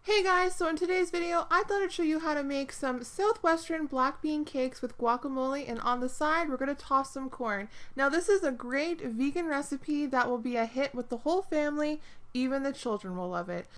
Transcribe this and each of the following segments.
Hey guys, so in today's video, I thought I'd show you how to make some Southwestern black bean cakes with guacamole, and on the side, we're going to toss some corn. Now this is a great vegan recipe that will be a hit with the whole family, even the children will love it.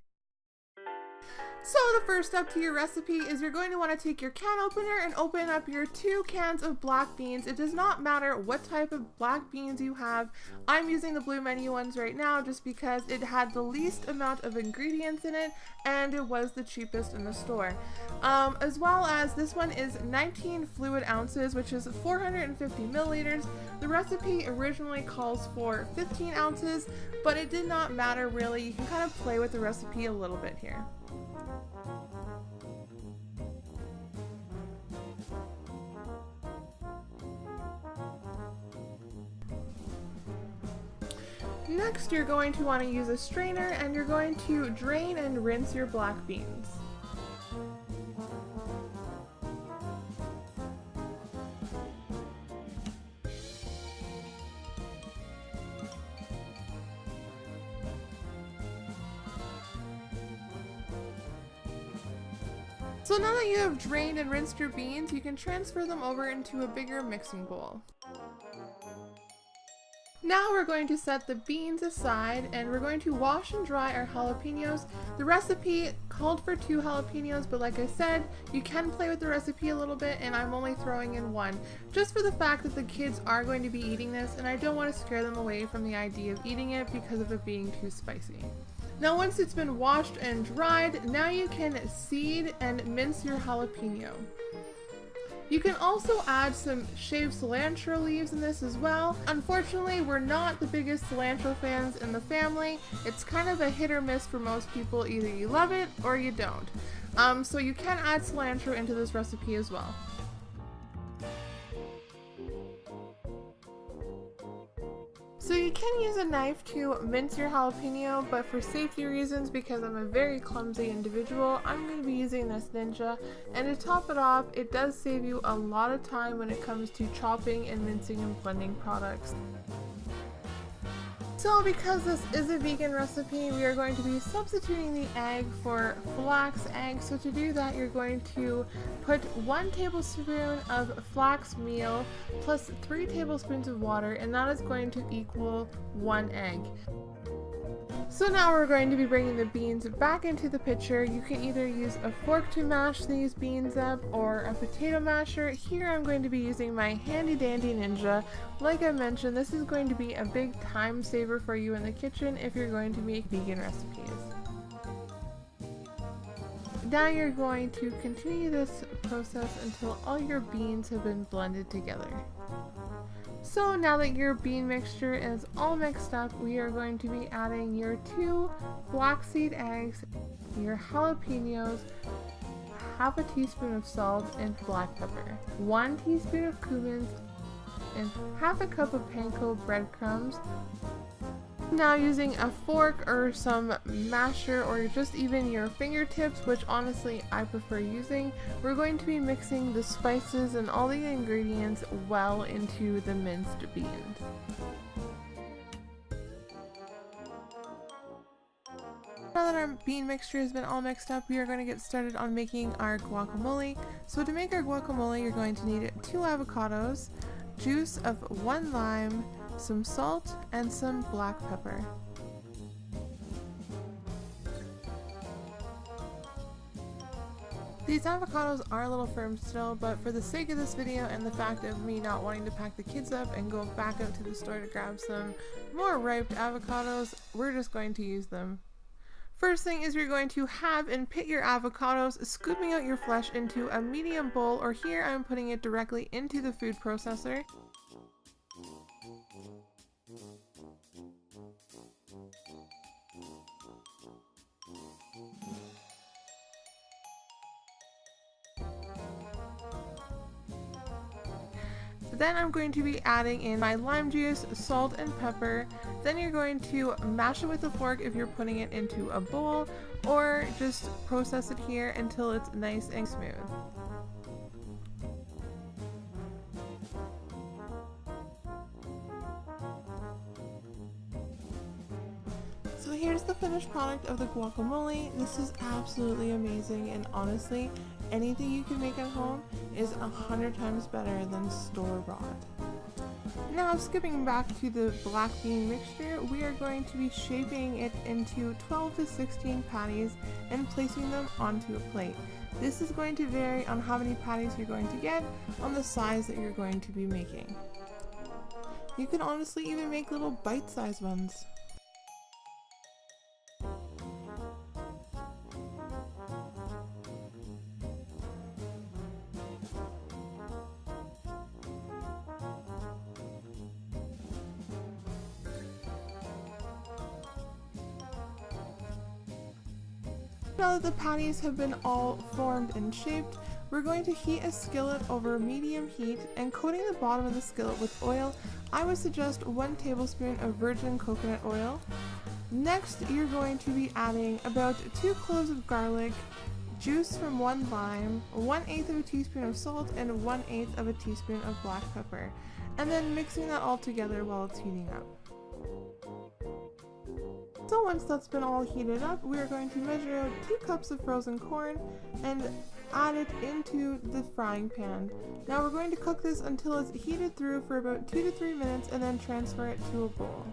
So the first step to your recipe is you're going to want to take your can opener and open up your 2 cans of black beans. It does not matter what type of black beans you have. I'm using the blue menu ones right now just because it had the least amount of ingredients in it and it was the cheapest in the store. As well as this one is 19 fluid ounces, which is 450 milliliters. The recipe originally calls for 15 ounces, but it did not matter really. You can kind of play with the recipe a little bit here. Next, you're going to want to use a strainer and you're going to drain and rinse your black beans. So now that you have drained and rinsed your beans, you can transfer them over into a bigger mixing bowl. Now we're going to set the beans aside and we're going to wash and dry our jalapenos. The recipe called for 2 jalapenos, but like I said, you can play with the recipe a little bit and I'm only throwing in 1, just for the fact that the kids are going to be eating this and I don't want to scare them away from the idea of eating it because of it being too spicy. Now once it's been washed and dried, now you can seed and mince your jalapeno. You can also add some shaved cilantro leaves in this as well. Unfortunately, we're not the biggest cilantro fans in the family. It's kind of a hit or miss for most people. Either you love it or you don't. So you can add cilantro into this recipe as well. So you can use a knife to mince your jalapeno, but for safety reasons, because I'm a very clumsy individual, I'm going to be using this Ninja. And to top it off, it does save you a lot of time when it comes to chopping and mincing and blending products. So because this is a vegan recipe, we are going to be substituting the egg for flax egg. So to do that, you're going to put 1 tablespoon of flax meal plus 3 tablespoons of water, and that is going to equal 1 egg. So now we're going to be bringing the beans back into the pitcher. You can either use a fork to mash these beans up or a potato masher. Here I'm going to be using my handy dandy Ninja. Like I mentioned, this is going to be a big time saver for you in the kitchen if you're going to make vegan recipes. Now you're going to continue this process until all your beans have been blended together. So now that your bean mixture is all mixed up, we are going to be adding your 2 flaxseed eggs, your jalapenos, half a teaspoon of salt and black pepper, 1 teaspoon of cumin, and half a cup of panko breadcrumbs. Now using a fork or some masher or just even your fingertips, which honestly I prefer using, we're going to be mixing the spices and all the ingredients well into the minced beans. Now that our bean mixture has been all mixed up, we are going to get started on making our guacamole. So to make our guacamole, you're going to need 2 avocados, juice of 1 lime, some salt, and some black pepper. These avocados are a little firm still, but for the sake of this video and the fact of me not wanting to pack the kids up and go back out to the store to grab some more ripe avocados, we're just going to use them. First thing is you're going to halve and pit your avocados, scooping out your flesh into a medium bowl, or here I'm putting it directly into the food processor. Then I'm going to be adding in my lime juice, salt, and pepper. Then you're going to mash it with a fork if you're putting it into a bowl, or just process it here until it's nice and smooth. So here's the finished product of the guacamole. This is absolutely amazing, and honestly, anything you can make at home is 100 times better than store-bought. Now, skipping back to the black bean mixture, we are going to be shaping it into 12 to 16 patties and placing them onto a plate. This is going to vary on how many patties you're going to get on the size that you're going to be making. You can honestly even make little bite-sized ones. Now that the patties have been all formed and shaped, we're going to heat a skillet over medium heat, and coating the bottom of the skillet with oil, I would suggest 1 tablespoon of virgin coconut oil. Next, you're going to be adding about 2 cloves of garlic, juice from 1 lime, 1/8 of a teaspoon of salt, and 1/8 of a teaspoon of black pepper, and then mixing that all together while it's heating up. So once that's been all heated up, we are going to measure out 2 cups of frozen corn and add it into the frying pan. Now we're going to cook this until it's heated through for about 2 to 3 minutes and then transfer it to a bowl.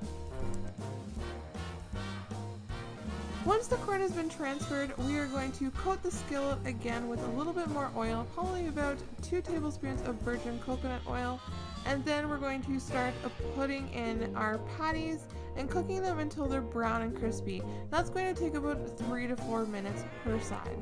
Once the corn has been transferred, we are going to coat the skillet again with a little bit more oil, probably about 2 tablespoons of virgin coconut oil, and then we're going to start putting in our patties and cooking them until they're brown and crispy. That's going to take about 3 to 4 minutes per side.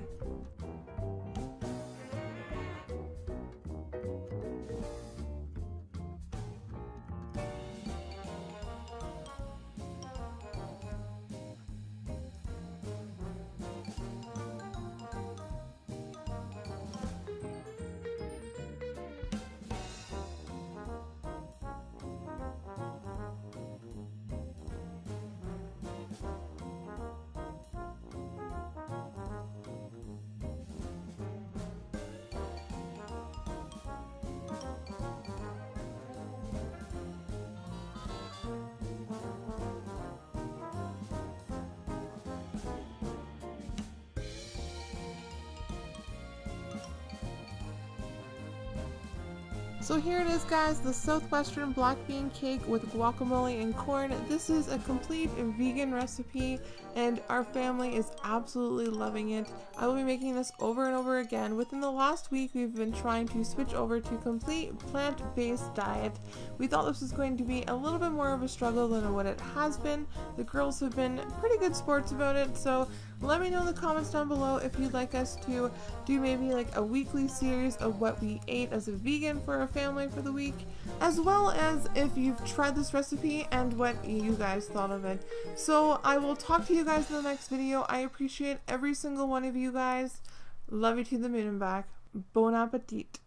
So here it is, guys, the Southwestern black bean cake with guacamole and corn. This is a complete vegan recipe and our family is absolutely loving it. I will be making this over and over again. Within the last week, we've been trying to switch over to complete plant-based diet. We thought this was going to be a little bit more of a struggle than what it has been. The girls have been pretty good sports about it, so let me know in the comments down below if you'd like us to do maybe like a weekly series of what we ate as a vegan for our family for the week, as well as if you've tried this recipe and what you guys thought of it. So I will talk to you guys in the next video. I appreciate every single one of you guys. Love you to the moon and back. Bon appetit.